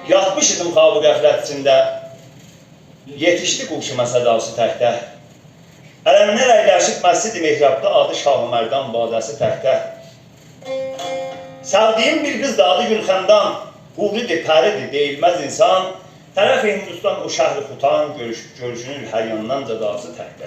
Yatmışdım xabı qəflət içində, yetişdi quşuma sədası təkdə. Ələmlər əyləşib məscid-i mehrabda adı Şah-ı Mərdan badəsi təkdə. Sevdiyim bir qız da adı Gülxəndan, huridir, pəridir, deyilməz insan. Tərəf-i Hindistan o şəhri xutan, görüşünür hər yandan cədası təkdə.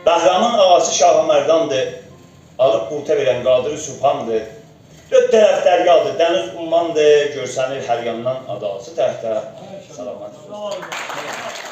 Bəhramın ağası Şah-ı Mərdandır, alıb qurta verən qadiri Sübhandır. Dörd tərəf dəryadır, dəniz ummandır, görsənir hər yandan adası təhdə. Salamat.